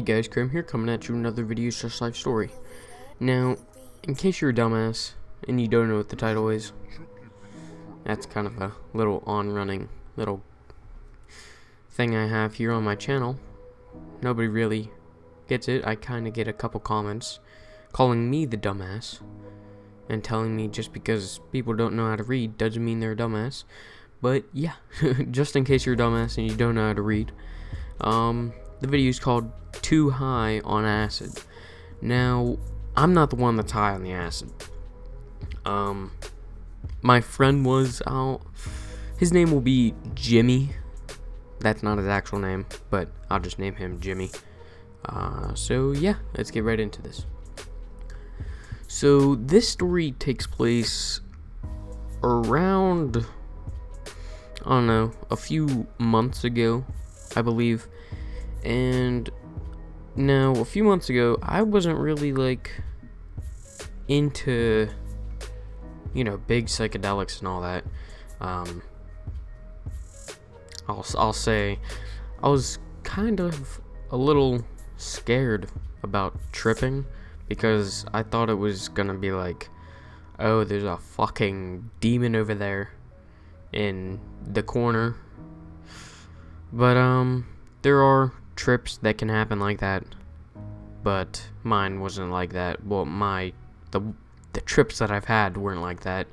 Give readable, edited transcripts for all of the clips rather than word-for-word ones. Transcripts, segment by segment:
guys, Crim here, coming at you with another video, Just Life Story. Now, in case you're a dumbass, and you don't know what the title is, that's kind of a little on-running little thing I have here on my channel. Nobody really gets it. I kind of get a couple comments calling me the dumbass, and telling me just because people don't know how to read doesn't mean they're a dumbass. But yeah, just in case you're a dumbass and you don't know how to read, the video is called Too High on Acid. Now, I'm not the one that's high on the acid. My friend was out. His name will be Jimmy. That's not his actual name, but I'll just name him Jimmy. So yeah, let's get right into this. So this story takes place around, I don't know, a few months ago, I believe. And now, a few months ago, I wasn't really, into, big psychedelics and all that. I'll say, I was kind of a little scared about tripping, because I thought it was gonna be like, oh, there's a fucking demon over there in the corner. But, there are trips that can happen like that, but mine wasn't like that. Well, the trips that I've had weren't like that.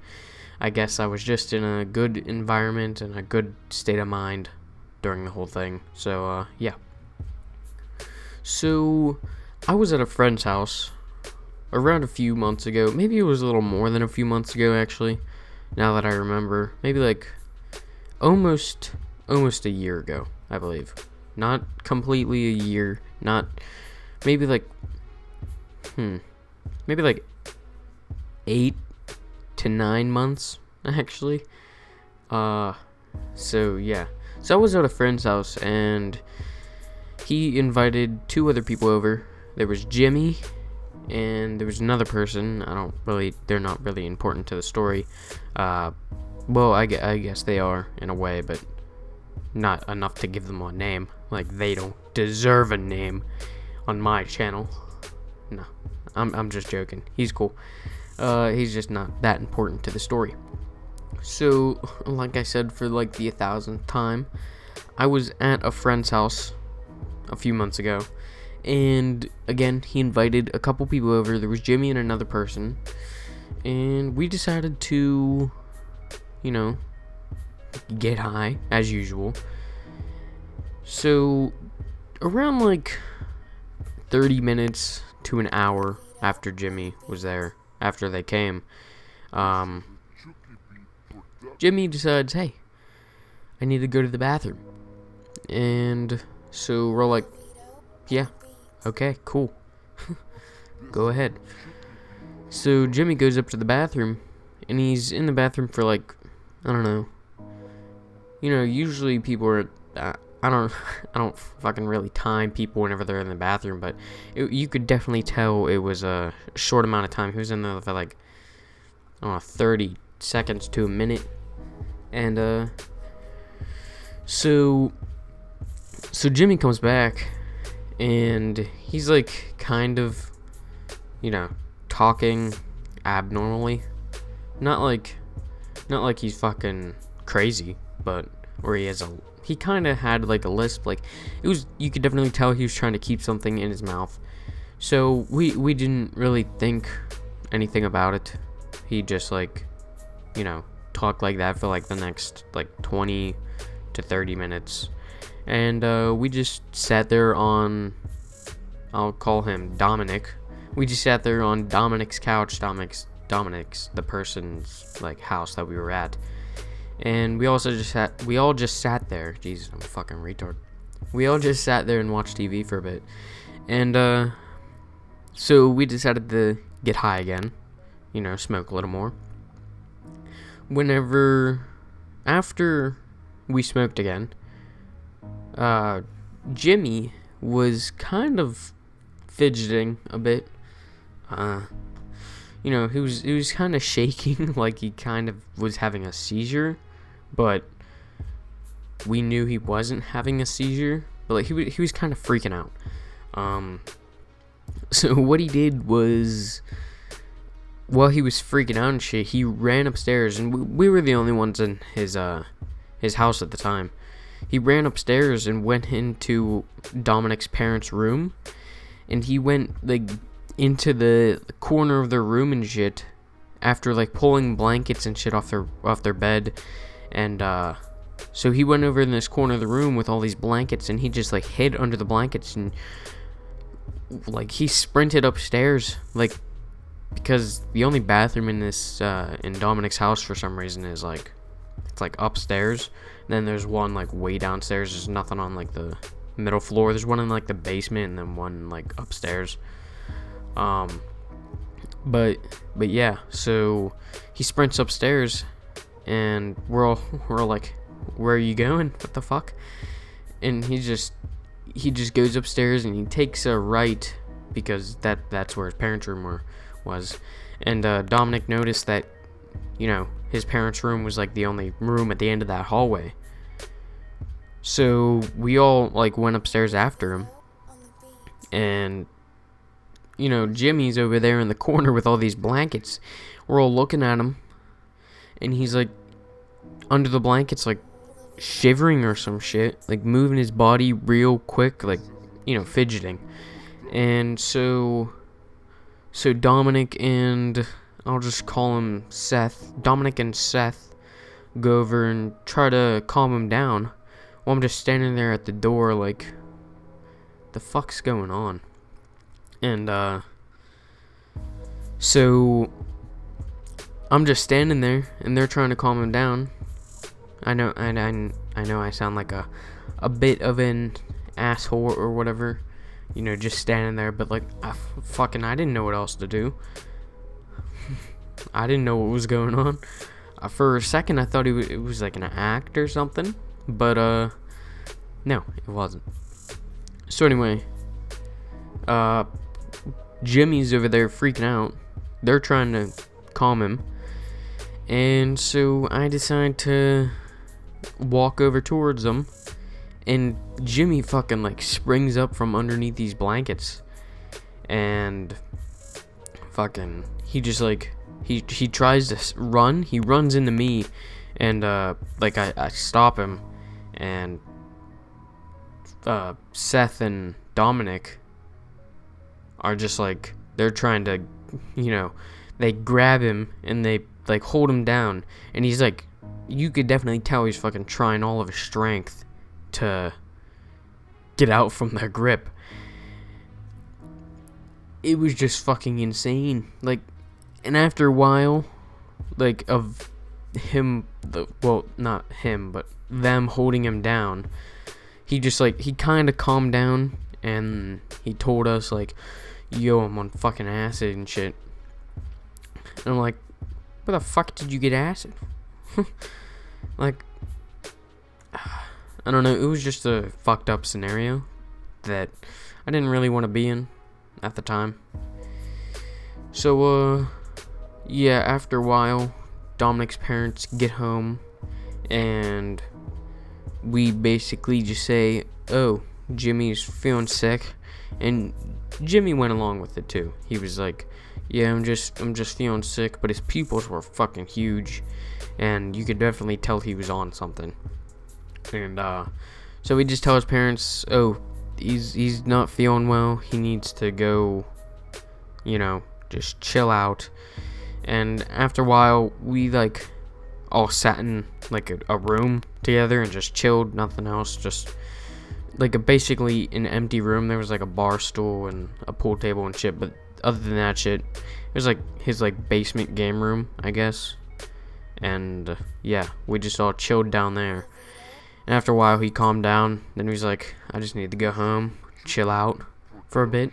I guess I was just in a good environment and a good state of mind during the whole thing. So, yeah. So, I was at a friend's house around a few months ago. Maybe it was a little more than a few months ago, actually, now that I remember. Maybe, almost a year ago, I believe. Not completely a year, maybe 8 to 9 months, actually. So yeah. So I was at a friend's house, and he invited 2 other people over. There was Jimmy, and there was another person. They're not really important to the story. Well, I guess they are, in a way, but not enough to give them a name. They don't deserve a name on my channel. No, I'm just joking. He's cool. He's just not that important to the story. So, like I said, for the 1,000th time, I was at a friend's house a few months ago, and again, he invited a couple people over. There was Jimmy and another person, and we decided to, get high, as usual. So, around 30 minutes to an hour after Jimmy was there, after they came, Jimmy decides, hey, I need to go to the bathroom. And so we're like, yeah, okay, cool. Go ahead. So Jimmy goes up to the bathroom, and he's in the bathroom for I don't know. Usually people are, I don't fucking really time people whenever they're in the bathroom, but you could definitely tell it was a short amount of time. He was in there for I don't know, 30 seconds to a minute. And, so Jimmy comes back, and he's kind of, talking abnormally. Not like he's fucking crazy, but where he kind of had a lisp. You could definitely tell he was trying to keep something in his mouth. So we didn't really think anything about it. He just talked like that for the next 20 to 30 minutes. And we just sat there on, I'll call him Dominic. We just sat there on Dominic's couch. Dominic's the person's house that we were at. And we all just sat there. Jesus, I'm a fucking retard. We all just sat there and watched TV for a bit. And so we decided to get high again. Smoke a little more. After we smoked again, Jimmy was kind of fidgeting a bit. He was kind of shaking, he kind of was having a seizure, but we knew he wasn't having a seizure, but he was kind of freaking out. So what he did was, while he was freaking out and shit, he ran upstairs, and we were the only ones in his house at the time. He ran upstairs and went into Dominic's parents' room, and he went like into the corner of their room and shit after like pulling blankets and shit off their bed, and so he went over in this corner of the room with all these blankets, and he just like hid under the blankets, and like he sprinted upstairs, like, because the only bathroom in this in Dominic's house for some reason is like, it's like upstairs. Then there's one like way downstairs. There's nothing on like the middle floor. There's one in like the basement, and then one like upstairs. But yeah, so he sprints upstairs, and we're all like, where are you going? What the fuck? And he just goes upstairs, and he takes a right, because that's where his parents' room was. And Dominic noticed that, you know, his parents' room was like the only room at the end of that hallway. So we all like went upstairs after him, and you know, Jimmy's over there in the corner with all these blankets. We're all looking at him, and he's like under the blankets, like shivering or some shit, like moving his body real quick, like, you know, fidgeting. And so Dominic and, I'll just call him Seth, Dominic and Seth go over and try to calm him down, while I'm just standing there at the door like, the fuck's going on? And so I'm just standing there, and they're trying to calm him down. I know I sound like a bit of an asshole or whatever, you know, just standing there, but like, I didn't know what else to do. I didn't know what was going on. For a second, I thought it was like an act or something, but no, it wasn't. So anyway, Jimmy's over there freaking out. They're trying to calm him, and so I decide to walk over towards them, and Jimmy fucking like springs up from underneath these blankets, and fucking he just like he tries to run. He runs into me, and like I stop him, and Seth and Dominic are just like, they're trying to, you know, they grab him and they like hold him down, and he's like, you could definitely tell he's fucking trying all of his strength to get out from their grip. It was just fucking insane. Like, and after a while, like, of him, well, not him, but them holding him down, he just like, he kind of calmed down, and he told us like, yo, I'm on fucking acid and shit. And I'm like, where the fuck did you get acid? Like, I don't know, it was just a fucked up scenario that I didn't really want to be in at the time. So, yeah, after a while, Dominic's parents get home, and we basically just say, oh, Jimmy's feeling sick, and Jimmy went along with it too. He was like, yeah, I'm just feeling sick, but his pupils were fucking huge, and you could definitely tell he was on something. And so we just tell his parents, oh, he's not feeling well, he needs to go, you know, just chill out. And after a while, we like all sat in like a room together and just chilled, nothing else, just like basically an empty room. There was like a bar stool and a pool table and shit, but other than that shit, it was like his like basement game room, I guess. And yeah, we just all chilled down there. And after a while, he calmed down. Then he was like, I just need to go home, chill out for a bit.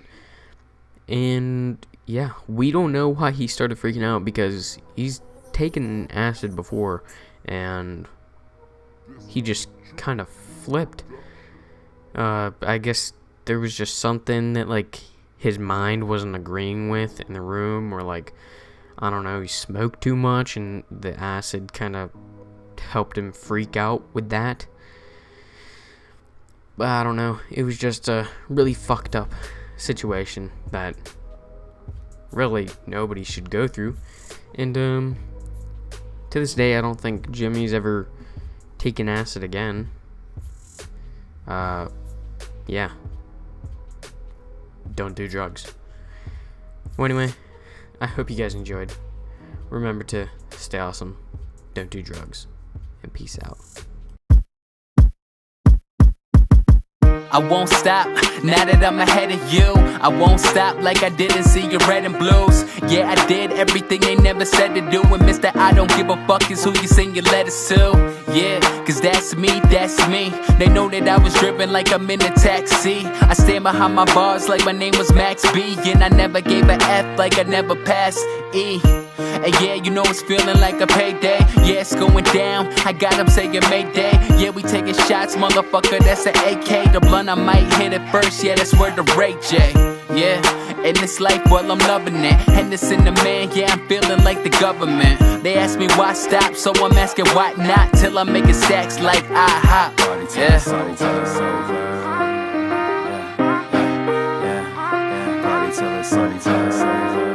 And yeah, we don't know why he started freaking out, because he's taken acid before, and he just kind of flipped. I guess there was just something that like his mind wasn't agreeing with in the room, or like, I don't know, he smoked too much and the acid kind of helped him freak out with that. But I don't know, it was just a really fucked up situation that really nobody should go through. And to this day, I don't think Jimmy's ever taken acid again. Yeah, don't do drugs. Well, anyway, I hope you guys enjoyed. Remember to stay awesome, don't do drugs, and peace out. I won't stop, now that I'm ahead of you. I won't stop like I didn't see your red and blues. Yeah, I did everything they never said to do. And Mr. I don't give a fuck is who you send your letters to. Yeah, cause that's me, that's me. They know that I was driven like I'm in a taxi. I stand behind my bars like my name was Max B. And I never gave a F like I never passed E. And yeah, you know it's feeling like a payday. Yeah, it's going down, I got them saying Mayday. Yeah, we taking shots, motherfucker, that's an AK. The blunt, I might hit it first, yeah, that's where the Ray J. Yeah, in this life, well, I'm loving it. Henderson the man, yeah, I'm feeling like the government. They ask me why stop, so I'm asking why not. Till I'm making stacks like IHOP. Yeah. Party till it's over.